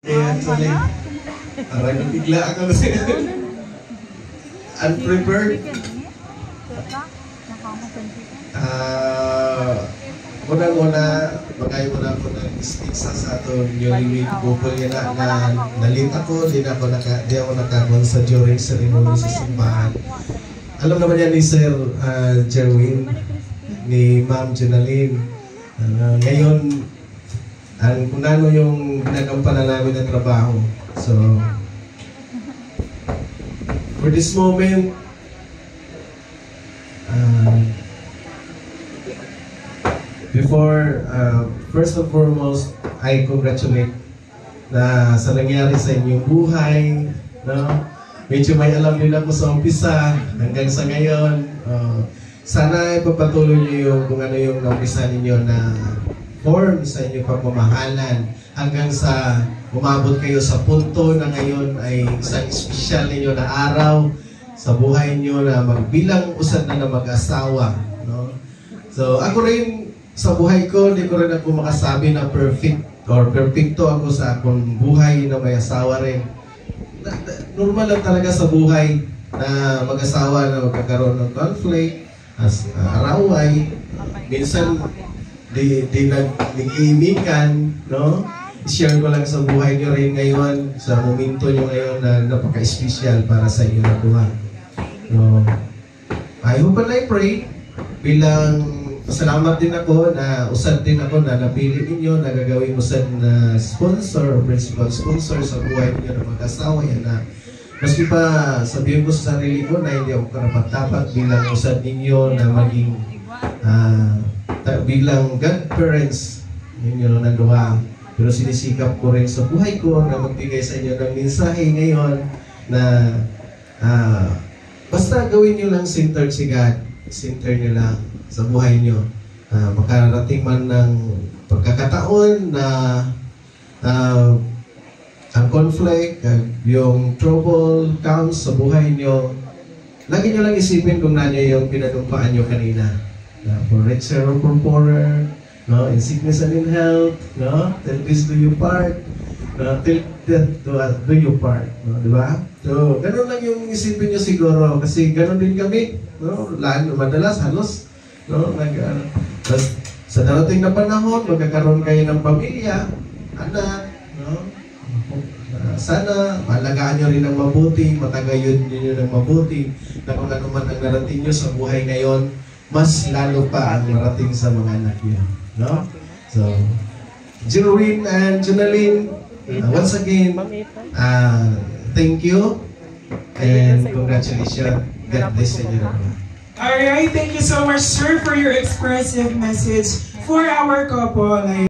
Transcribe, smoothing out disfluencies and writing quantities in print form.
Ayan, sorry. Aray, nabigla ako na siya. Unprepared. Muna-muna, bagay mo na ako ng sticks sa ato newly made couple yan na nalit ako, di ako nakabon sa during ceremony sa simbahan. Alam naman yan ni Sir Jerwin, ni Ma'am Jenaline. Ngayon, kung ano yung ginagampanan namin ng trabaho. So, for this moment, first and foremost, I congratulate na sa nangyari sa inyong buhay, no? Medyo may alam din ako sa umpisa hanggang sa ngayon. Sana ipapatuloy niyo yung kung ano yung naumpisa ninyo na form sa inyong pagmamahalan hanggang sa umabot kayo sa punto na ngayon ay isang espesyal ninyo na araw sa buhay niyo na magbilang usad na mag-asawa, no? So ako rin sa buhay ko, hindi ko rin ako makasabi na perfecto ako sa akong buhay na may asawa rin. Normal lang talaga sa buhay na mag-asawa na magkakaroon ng conflict, araway, minsan di nag-iimikan, no? I-share ko lang sa buhay nyo rin ngayon, sa momento nyo ngayon na napaka-espesyal para sa inyo na buhay. No? I hope and I pray bilang salamat din ako na usad din ako na napili ninyo na gagawin usad na sponsor o principal sponsor sa buhay ninyo na mag-asawa yan na maski pa sabihin ko sa sarili ko na hindi ako karapat-dapat bilang usad ninyo na maging bilang godparents ninyo na duha. Pero sinisikap ko rin sa buhay ko na magbigay sa inyo ng mensahe ngayon na basta gawin nyo lang centered si God, center nyo lang sa buhay nyo. Makarating man ng pagkakataon na ang conflict, yung trouble comes sa buhay nyo, lagi nyo lang isipin kung nanyo yung pinagumpaan nyo kanina. For richer or for poorer, no? In sickness and in health, no? Till this do you part, no? Till death do you part, no? Diba? So, ganun lang yung isipin nyo siguro kasi ganun din kami, no? Madalas, halos, no? Sa darating na panahon, magkakaroon kayo ng pamilya, anak, no? Sana malagaan nyo rin ng mabuti, matagayon nyo ng mabuti na kung ano man ang narating nyo sa buhay ngayon, mas lalo pa ang narating sa mga anak nyo, no? So, Jerwin and Jenaline, once again, thank you and congratulations. God bless you. Alright, thank you so much, sir, for your expressive message for our couple.